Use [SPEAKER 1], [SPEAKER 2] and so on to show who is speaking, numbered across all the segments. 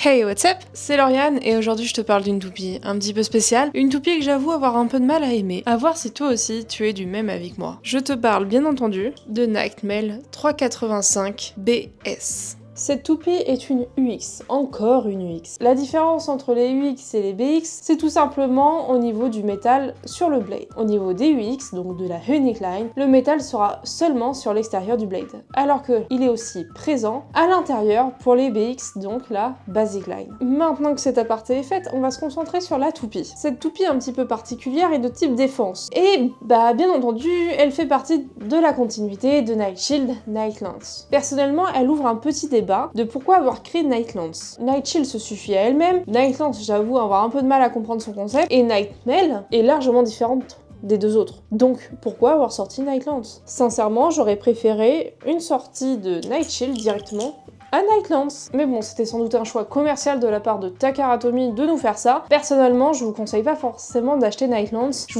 [SPEAKER 1] Hey, what's up? C'est Lauriane et aujourd'hui je te parle d'une toupie un petit peu spéciale, une toupie que j'avoue avoir un peu de mal à aimer, à voir si toi aussi tu es du même avis que moi. Je te parle bien entendu de Nightmail 385 BS. Cette toupie est une UX, encore une UX. La différence entre les UX et les BX, c'est tout simplement au niveau du métal sur le blade. Au niveau des UX, donc de la unique line, le métal sera seulement sur l'extérieur du blade, alors qu'il est aussi présent à l'intérieur pour les BX, donc la basic line. Maintenant que cet aparté est fait, on va se concentrer sur la toupie. Cette toupie un petit peu particulière est de type défense. Et bien entendu, elle fait partie de la continuité de Nightshield Nightlands. Personnellement, elle ouvre un petit débat de pourquoi avoir créé Nightlands. Nightshield se suffit à elle-même, Nightlands j'avoue avoir un peu de mal à comprendre son concept, et Nightmail est largement différente des deux autres. Donc pourquoi avoir sorti Nightlands? Sincèrement, j'aurais préféré une sortie de Nightshield directement à Nightlands. Mais bon, c'était sans doute un choix commercial de la part de Takara Tomy de nous faire ça. Personnellement, je vous conseille pas forcément d'acheter Nightlands, je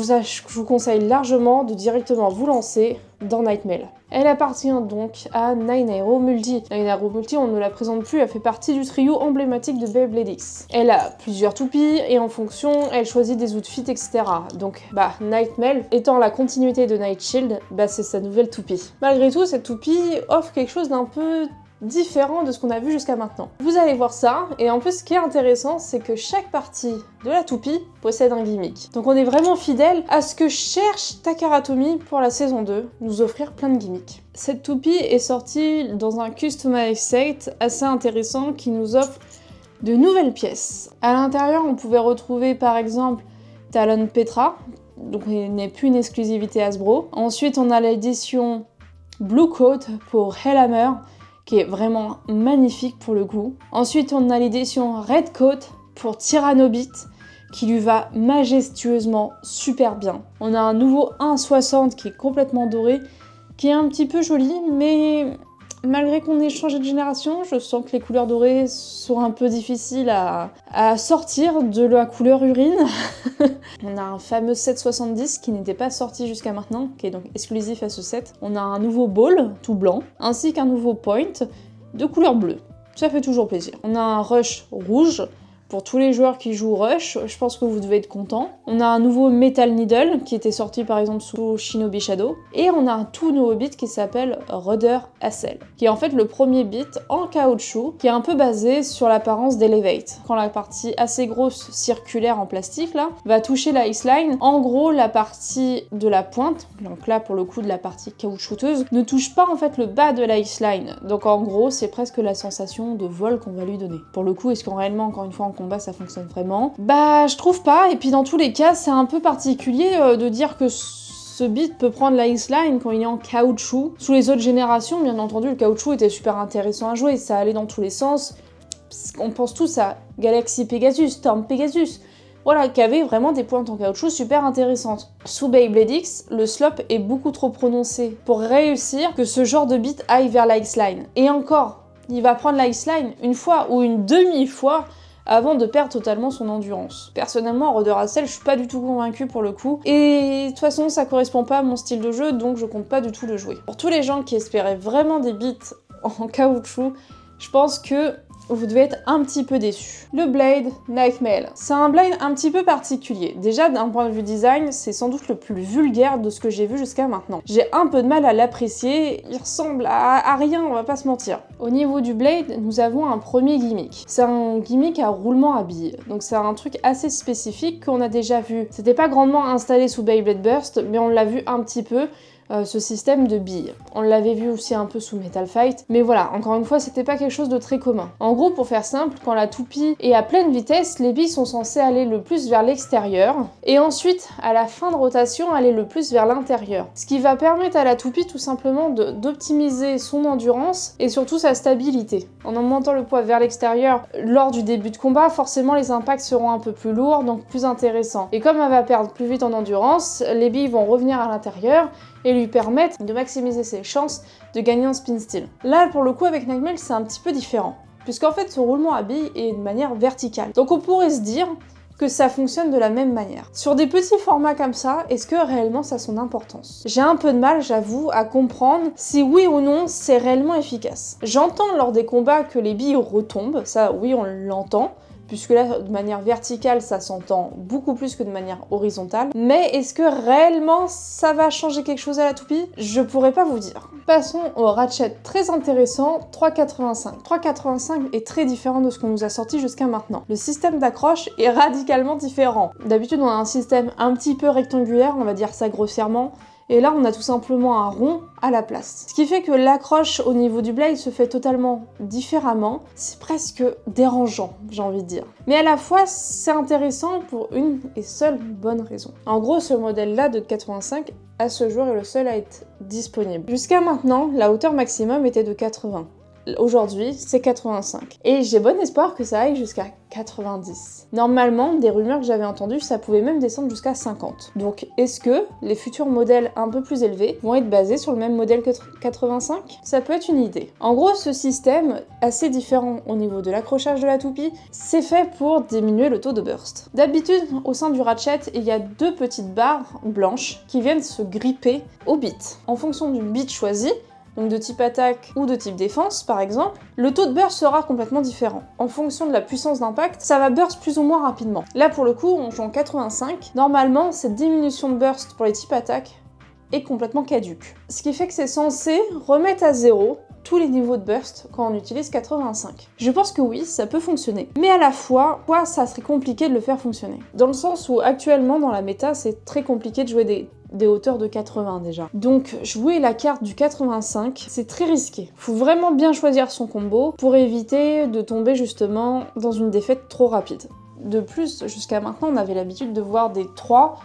[SPEAKER 1] vous conseille largement de directement vous lancer dans Nightmail. Elle appartient donc à Nine Arrow Multi. Nine Arrow Multi, on ne la présente plus, elle fait partie du trio emblématique de Beyblade X. Elle a plusieurs toupies et en fonction, elle choisit des outfits, etc. Donc, Nightmail, étant la continuité de Nightshield, c'est sa nouvelle toupie. Malgré tout, cette toupie offre quelque chose d'un peu différent de ce qu'on a vu jusqu'à maintenant. Vous allez voir ça, et en plus ce qui est intéressant, c'est que chaque partie de la toupie possède un gimmick. Donc on est vraiment fidèle à ce que cherche Takara Tomy pour la saison 2, nous offrir plein de gimmicks. Cette toupie est sortie dans un customized set assez intéressant qui nous offre de nouvelles pièces. À l'intérieur, on pouvait retrouver par exemple Talon Petra, donc il n'est plus une exclusivité Hasbro. Ensuite, on a l'édition Blue Coat pour Hellhammer, qui est vraiment magnifique pour le coup. Ensuite, on a l'édition Red Coat pour Tyrannobit, qui lui va majestueusement super bien. On a un nouveau 1.60 qui est complètement doré, qui est un petit peu joli, mais malgré qu'on ait changé de génération, je sens que les couleurs dorées sont un peu difficiles à sortir de la couleur urine. On a un fameux 770 qui n'était pas sorti jusqu'à maintenant, qui est donc exclusif à ce set. On a un nouveau ball tout blanc, ainsi qu'un nouveau point de couleur bleue. Ça fait toujours plaisir. On a un rush rouge. Pour tous les joueurs qui jouent Rush, je pense que vous devez être contents. On a un nouveau Metal Needle qui était sorti par exemple sous Shinobi Shadow. Et on a un tout nouveau beat qui s'appelle Rudder Hassel, qui est en fait le premier beat en caoutchouc, qui est un peu basé sur l'apparence d'Elevate. Quand la partie assez grosse circulaire en plastique là va toucher la X-Line, en gros la partie de la pointe, donc là pour le coup de la partie caoutchouteuse, ne touche pas en fait le bas de la X-Line. Donc en gros c'est presque la sensation de vol qu'on va lui donner. Pour le coup, est-ce qu'on réellement encore une fois en combat ça fonctionne vraiment? Je trouve pas, et puis dans tous les cas c'est un peu particulier de dire que ce beat peut prendre la X-Line quand il est en caoutchouc. Sous les autres générations, bien entendu, le caoutchouc était super intéressant à jouer, ça allait dans tous les sens. On pense tous à Galaxy Pegasus, Storm Pegasus, voilà, qui avait vraiment des pointes en caoutchouc super intéressantes. Sous Beyblade X, le slop est beaucoup trop prononcé pour réussir que ce genre de beat aille vers la X-Line. Et encore, il va prendre la X-Line une fois ou une demi-fois avant de perdre totalement son endurance. Personnellement, Rudder Hassel, je suis pas du tout convaincue pour le coup, et de toute façon ça correspond pas à mon style de jeu, donc je compte pas du tout le jouer. Pour tous les gens qui espéraient vraiment des beats en caoutchouc, je pense que vous devez être un petit peu déçus. Le Blade Nightmail. C'est un Blade un petit peu particulier. Déjà, d'un point de vue design, c'est sans doute le plus vulgaire de ce que j'ai vu jusqu'à maintenant. J'ai un peu de mal à l'apprécier, il ressemble à rien, on va pas se mentir. Au niveau du Blade, nous avons un premier gimmick. C'est un gimmick à roulement à billes. Donc c'est un truc assez spécifique qu'on a déjà vu. C'était pas grandement installé sous Beyblade Burst, mais on l'a vu un petit peu. Ce système de billes. On l'avait vu aussi un peu sous Metal Fight, mais voilà, encore une fois, c'était pas quelque chose de très commun. En gros, pour faire simple, quand la toupie est à pleine vitesse, les billes sont censées aller le plus vers l'extérieur, et ensuite, à la fin de rotation, aller le plus vers l'intérieur. Ce qui va permettre à la toupie tout simplement d'optimiser son endurance et surtout sa stabilité. En augmentant le poids vers l'extérieur lors du début de combat, forcément les impacts seront un peu plus lourds, donc plus intéressants. Et comme elle va perdre plus vite en endurance, les billes vont revenir à l'intérieur et lui permettre de maximiser ses chances de gagner en spin steal. Là, pour le coup, avec Nightmail, c'est un petit peu différent, puisqu'en fait, ce roulement à billes est de manière verticale. Donc on pourrait se dire, que ça fonctionne de la même manière. Sur des petits formats comme ça, est-ce que réellement ça a son importance? J'ai un peu de mal, j'avoue, à comprendre si oui ou non c'est réellement efficace. J'entends lors des combats que les billes retombent, ça oui on l'entend, puisque là, de manière verticale, ça s'entend beaucoup plus que de manière horizontale. Mais est-ce que réellement, ça va changer quelque chose à la toupie? Je pourrais pas vous dire. Passons au ratchet très intéressant, 3,85. 3,85 est très différent de ce qu'on nous a sorti jusqu'à maintenant. Le système d'accroche est radicalement différent. D'habitude, on a un système un petit peu rectangulaire, on va dire ça grossièrement, et là, on a tout simplement un rond à la place. Ce qui fait que l'accroche au niveau du blade se fait totalement différemment. C'est presque dérangeant, j'ai envie de dire. Mais à la fois, c'est intéressant pour une et seule bonne raison. En gros, ce modèle-là de 85, à ce jour, est le seul à être disponible. Jusqu'à maintenant, la hauteur maximum était de 80. Aujourd'hui, c'est 85. Et j'ai bon espoir que ça aille jusqu'à 90. Normalement, des rumeurs que j'avais entendues, ça pouvait même descendre jusqu'à 50. Donc, est-ce que les futurs modèles un peu plus élevés vont être basés sur le même modèle que 85? Ça peut être une idée. En gros, ce système, assez différent au niveau de l'accrochage de la toupie, c'est fait pour diminuer le taux de burst. D'habitude, au sein du ratchet, il y a deux petites barres blanches qui viennent se gripper au bit. En fonction du bit choisi, donc de type attaque ou de type défense par exemple, le taux de burst sera complètement différent. En fonction de la puissance d'impact, ça va burst plus ou moins rapidement. Là pour le coup, on joue en 85. Normalement, cette diminution de burst pour les types attaque est complètement caduque. Ce qui fait que c'est censé remettre à zéro tous les niveaux de burst quand on utilise 85. Je pense que oui, ça peut fonctionner. Mais à la fois, ça serait compliqué de le faire fonctionner. Dans le sens où actuellement dans la méta, c'est très compliqué de jouer des hauteurs de 80 déjà. Donc jouer la carte du 85, c'est très risqué. Faut vraiment bien choisir son combo pour éviter de tomber justement dans une défaite trop rapide. De plus, jusqu'à maintenant, on avait l'habitude de voir des 3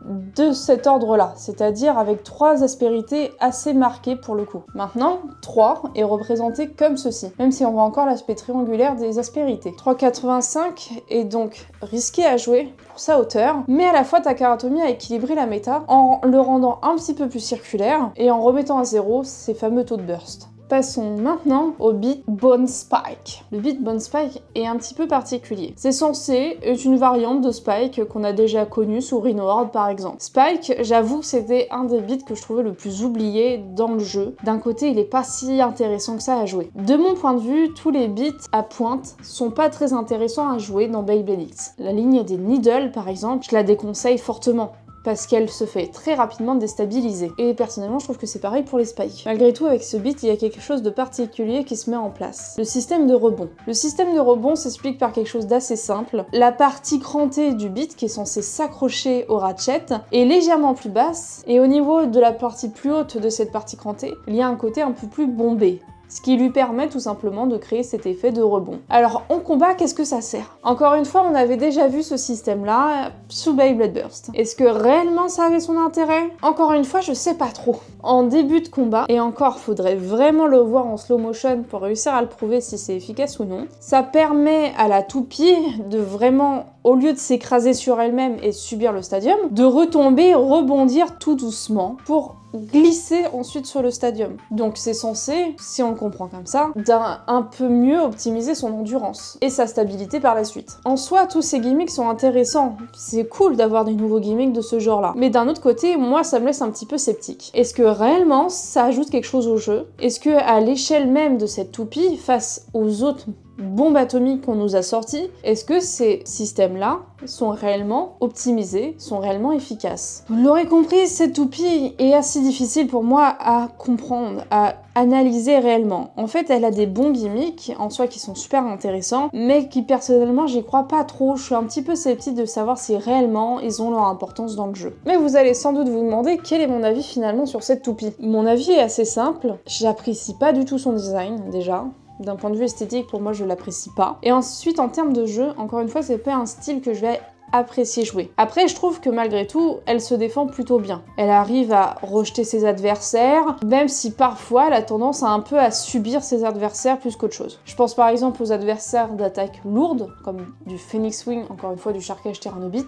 [SPEAKER 1] de cet ordre-là, c'est-à-dire avec 3 aspérités assez marquées pour le coup. Maintenant, 3 est représenté comme ceci, même si on voit encore l'aspect triangulaire des aspérités. 3,85 est donc risqué à jouer pour sa hauteur, mais à la fois Takara Tomy a équilibré la méta en le rendant un petit peu plus circulaire et en remettant à zéro ses fameux taux de burst. Passons maintenant au beat Bone Spike. Le beat Bone Spike est un petit peu particulier. C'est censé être une variante de Spike qu'on a déjà connue sous Rhino Horde par exemple. Spike, j'avoue que c'était un des beats que je trouvais le plus oublié dans le jeu. D'un côté, il est pas si intéressant que ça à jouer. De mon point de vue, tous les beats à pointe sont pas très intéressants à jouer dans Beyblade X. La ligne des Needle par exemple, je la déconseille fortement, parce qu'elle se fait très rapidement déstabiliser. Et personnellement, je trouve que c'est pareil pour les spikes. Malgré tout, avec ce beat, il y a quelque chose de particulier qui se met en place. Le système de rebond. Le système de rebond s'explique par quelque chose d'assez simple. La partie crantée du beat, qui est censée s'accrocher au ratchet, est légèrement plus basse, et au niveau de la partie plus haute de cette partie crantée, il y a un côté un peu plus bombé, ce qui lui permet tout simplement de créer cet effet de rebond. Alors en combat, qu'est-ce que ça sert? Encore une fois, on avait déjà vu ce système-là sous Beyblade Burst. Est-ce que réellement ça avait son intérêt? Encore une fois, je sais pas trop. En début de combat, et encore faudrait vraiment le voir en slow motion pour réussir à le prouver si c'est efficace ou non, ça permet à la toupie de vraiment, au lieu de s'écraser sur elle-même et subir le stadium, de retomber, rebondir tout doucement pour glisser ensuite sur le stadium. Donc c'est censé, si on le comprend comme ça, d'un peu mieux optimiser son endurance et sa stabilité par la suite. En soi, tous ces gimmicks sont intéressants. C'est cool d'avoir des nouveaux gimmicks de ce genre-là. Mais d'un autre côté, moi, ça me laisse un petit peu sceptique. Est-ce que réellement, ça ajoute quelque chose au jeu? Est-ce que à l'échelle même de cette toupie, face aux autres bombes atomiques qu'on nous a sorties, est-ce que ces systèmes-là sont réellement optimisés, sont réellement efficaces? Vous l'aurez compris, cette toupie est assez difficile pour moi à comprendre, à analyser réellement. En fait, elle a des bons gimmicks, en soi qui sont super intéressants, mais qui personnellement, j'y crois pas trop. Je suis un petit peu sceptique de savoir si réellement ils ont leur importance dans le jeu. Mais vous allez sans doute vous demander quel est mon avis finalement sur cette toupie. Mon avis est assez simple, j'apprécie pas du tout son design déjà. D'un point de vue esthétique, pour moi, je l'apprécie pas. Et ensuite, en termes de jeu, encore une fois, c'est pas un style que je vais apprécier jouer. Après, je trouve que malgré tout, elle se défend plutôt bien. Elle arrive à rejeter ses adversaires, même si parfois elle a tendance à un peu à subir ses adversaires plus qu'autre chose. Je pense par exemple aux adversaires d'attaque lourdes, comme du Phoenix Wing, encore une fois du Sharkage Terranobit.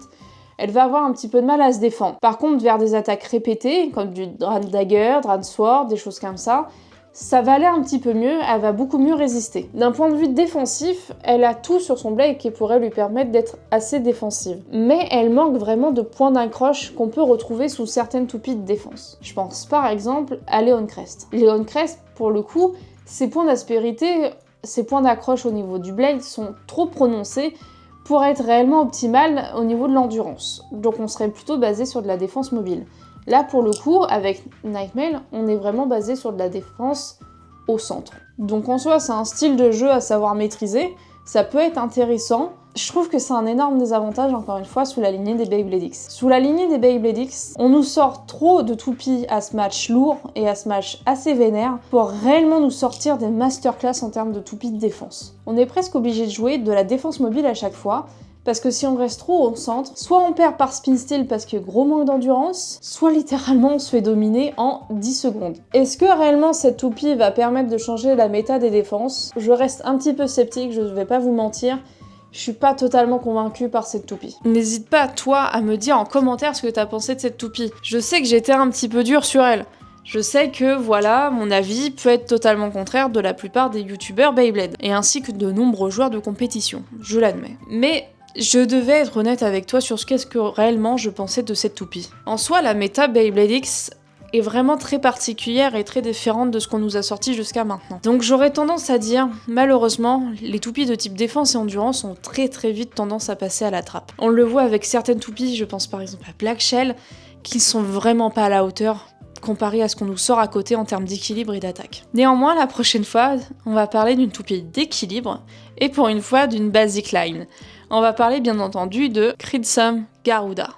[SPEAKER 1] Elle va avoir un petit peu de mal à se défendre. Par contre, vers des attaques répétées, comme du Dran Dagger, Dran Sword, des choses comme ça, ça va aller un petit peu mieux, elle va beaucoup mieux résister. D'un point de vue défensif, elle a tout sur son blade qui pourrait lui permettre d'être assez défensive. Mais elle manque vraiment de points d'accroche qu'on peut retrouver sous certaines toupies de défense. Je pense par exemple à Leon Crest. Leon Crest, pour le coup, ses points d'aspérité, ses points d'accroche au niveau du blade sont trop prononcés pour être réellement optimal au niveau de l'endurance. Donc on serait plutôt basé sur de la défense mobile. Là pour le coup, avec Nightmail, on est vraiment basé sur de la défense au centre. Donc en soi, c'est un style de jeu à savoir maîtriser, ça peut être intéressant. Je trouve que c'est un énorme désavantage, encore une fois, sous la lignée des Beyblade X. Sous la lignée des Beyblade X, on nous sort trop de toupies à ce match lourd et à ce match assez vénère pour réellement nous sortir des masterclass en termes de toupies de défense. On est presque obligé de jouer de la défense mobile à chaque fois, parce que si on reste trop au centre, soit on perd par spin steal parce que gros manque d'endurance, soit littéralement on se fait dominer en 10 secondes. Est-ce que réellement cette toupie va permettre de changer la méta des défenses? Je reste un petit peu sceptique, je ne vais pas vous mentir. Je suis pas totalement convaincue par cette toupie. N'hésite pas, toi, à me dire en commentaire ce que t'as pensé de cette toupie. Je sais que j'étais un petit peu dure sur elle. Je sais que, voilà, mon avis peut être totalement contraire de la plupart des youtubeurs Beyblade, et ainsi que de nombreux joueurs de compétition, je l'admets. Mais je devais être honnête avec toi sur ce qu'est-ce que réellement je pensais de cette toupie. En soi, la méta Beyblade X est vraiment très particulière et très différente de ce qu'on nous a sorti jusqu'à maintenant. Donc j'aurais tendance à dire, malheureusement, les toupies de type défense et endurance ont très vite tendance à passer à la trappe. On le voit avec certaines toupies, je pense par exemple à Black Shell, qui sont vraiment pas à la hauteur comparé à ce qu'on nous sort à côté en termes d'équilibre et d'attaque. Néanmoins, la prochaine fois, on va parler d'une toupie d'équilibre, et pour une fois d'une basic line. On va parler bien entendu de Crimson Garuda.